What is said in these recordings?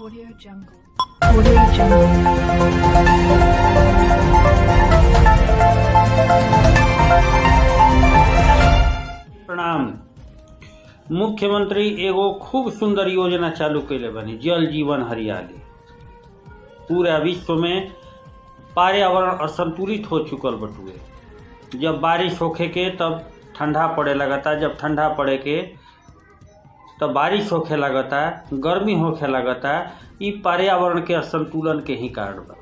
Audio Jungle. Audio Jungle. प्रणाम। मुख्यमंत्री एगो खूब सुंदर योजना चालू कैले बनी, जल जीवन हरियाली। पूरा विश्व में पर्यावरण असंतुलित हो चुकल बटुए। जब बारिश होखे के तब ठंडा पड़े लगता, जब ठंडा पड़े के तब बारिश होखे लगता, गर्मी होखे लगता। ई पर्यावरण के असंतुलन के ही कारण बा।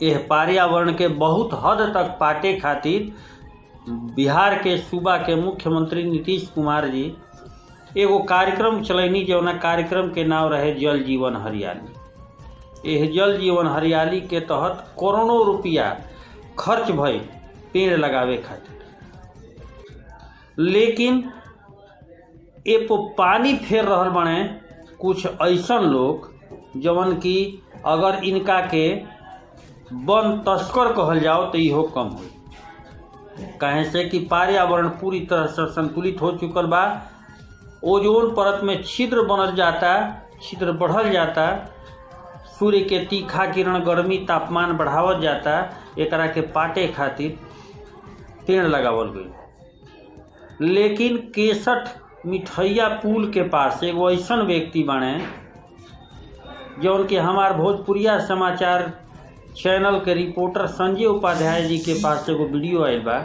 यह पर्यावरण के बहुत हद तक पाटे खातिर बिहार के सूबा के मुख्यमंत्री नीतीश कुमार जी एगो कार्यक्रम चलैनी, जौना कार्यक्रम के नाम रहे जल जीवन हरियाली। यह जल जीवन हरियाली के तहत करोड़ों रुपया खर्च भई पेड़ लगावे खातिर, लेकिन ए पे पानी फेर रहल बने कुछ ऐसन लोग जवन की अगर इनका के वन तस्कर कहल जाओ तो इहो कम हो। कहे से कि पर्यावरण पूरी तरह से संतुलित हो चुकल बा। ओजोन परत में छिद्र बनल जाता, छिद्र बढ़ल जाता, सूर्य के तीखा किरण गर्मी तापमान बढ़ावल जाता। एकरा के पाटे खातिर पेड़ लगावल गई। लेकिन 61 मिठैया पुल के पास एगो ऐसन व्यक्ति बने जौन कि हमार भोजपुरिया समाचार चैनल के रिपोर्टर संजय उपाध्याय जी के पास एगो वीडियो आयल बा,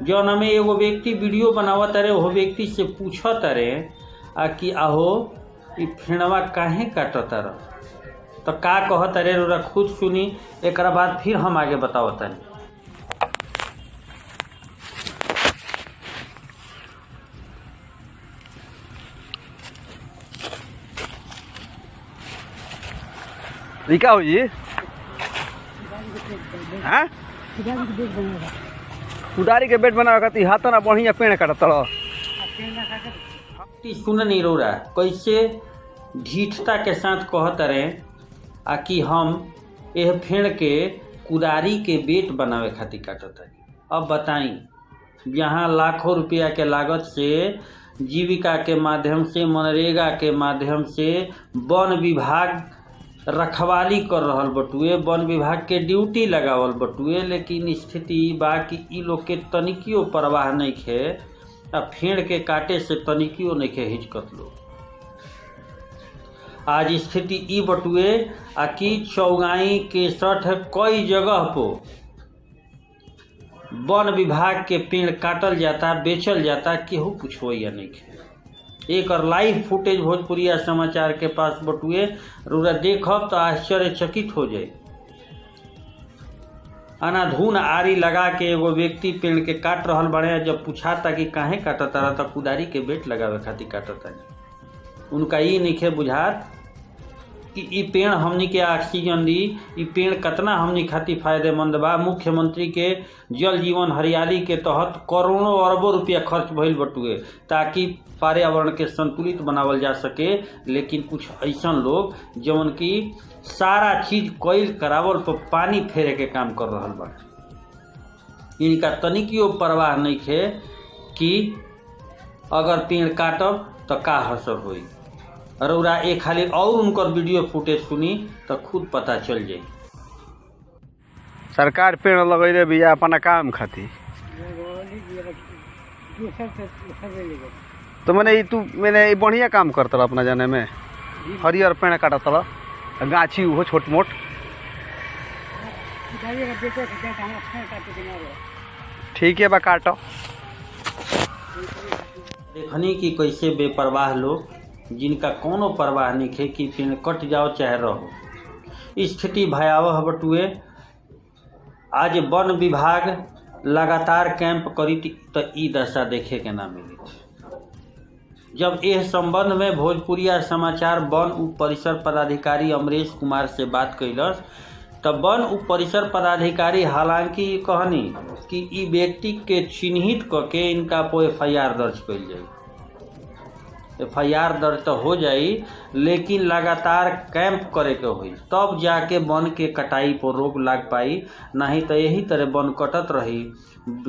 जौन हमें एगो व्यक्ति वीडियो बनावत रहे। वो व्यक्ति से पूछत रहे कि आहो ई फेणवा काहे काटत रह, तो का कहत रहे रोरा खुद सुनी, एक बाद फिर हम आगे बतावत रहे। क्या हो जी? हाँ? कुदारी के बेड बनावे खातिर हाथ ना बढ़िया पेड़ काटत रह। सुन नहीं रो रहा कैसे ढीठता के साथ कहत रहे कि हम यह फेड़ के कुदारी के बेट बनावे खातिर काटत है। अब बताई, जहाँ लाखों रुपया के लागत से जीविका के माध्यम से, मनरेगा के माध्यम से वन विभाग रखवाली कर रहल बटुए, वन विभाग के ड्यूटी लगावल बटुए, लेकिन स्थिति बा कि ई लोग के तनिकियो परवाह नहीं खे। फेड़ के काटे से तनिकियो नहीं खे हिचकत लोग। आज स्थिति ई बटुए कि चौगाई के 60 कई जगह को वन विभाग के पेड़ काटल जाता, बेचल जाता, केहू पूछो या नहीं खे। एक और लाइव फुटेज भोजपुरिया समाचार के पास बटुए, रूरा देखब तो आश्चर्यचकित हो जाए। अनाधून आरी लगा के एगो व्यक्ति पेड़ के काट रहल बड़े। जब पूछाता कि काहे काटत रहा, तो कुदारी के बेट लगावे खातिर काटता। उनका ये नहीं बुझात कि ई पेड़ हमनी के ऑक्सीजन दी, ई पेड़ कितना हमनी खातिर फायदेमंद बा। मुख्यमंत्री के जल जीवन हरियाली के तहत करोड़ों अरबों रुपया खर्च भइल बटुए ताकि पर्यावरण के संतुलित बनावल जा सके। लेकिन कुछ ऐसन लोग जवन की सारा चीज कोयल करावल पर पानी फेरे के काम कर रहल बा। इनका तनिकियो परवाह नहीं खे कि अगर पेड़ काटब तो का असर होई। रौरा एक खाली और उनकर वीडियो फुटेज सुनी तो खुद पता चल जाए। सरकार पेड़ लगैले बिया अपना काम खातिर, तो मैंने बढ़िया काम करता रहा अपना जाने में। हरियर पेड़ काटत रहा, गाछी हो छोट मोट। ठीक है बा, काटो। देखनी कि कैसे बेपरवाह लोग, जिनका कोनो परवाह नहीं खे कि पेड़ कट जाओ चाहे रहो। स्थिति भयावह बटुए। आज वन विभाग लगातार कैंप करी तो ई दशा देखे के ना मिली। जब यह संबंध में भोजपुरिया समाचार वन उप परिसर पदाधिकारी अमरेश कुमार से बात कैलस, तब वन उप परिसर पदाधिकारी हालांकि कहनी कि ई व्यक्ति के चिन्हित करके इनका पर FIR दर्ज कइल जाए। FIR दर्ज तो हो जाई, लेकिन लगातार कैंप करे के होई, तब जाके वन के कटाई पर रोक लाग पाई। नहीं तो यही तरह वन कटत रही।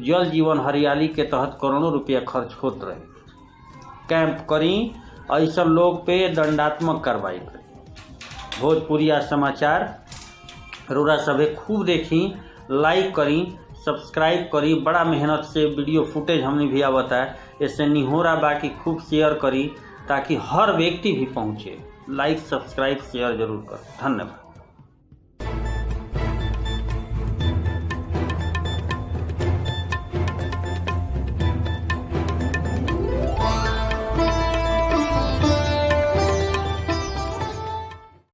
जल जीवन हरियाली के तहत करोड़ों रुपया खर्च होत रही। कैंप करी ऐसा लोग पे दंडात्मक कार्रवाई करी। भोजपुरिया समाचार रउरा सभे खूब देखी, लाइक करी, सब्सक्राइब करी। बड़ा मेहनत से वीडियो फुटेज हमने भी आवता है, इससे निहोरा बाकी खूब शेयर करी ताकि हर व्यक्ति भी पहुँचे। लाइक सब्सक्राइब शेयर जरूर कर। धन्यवाद।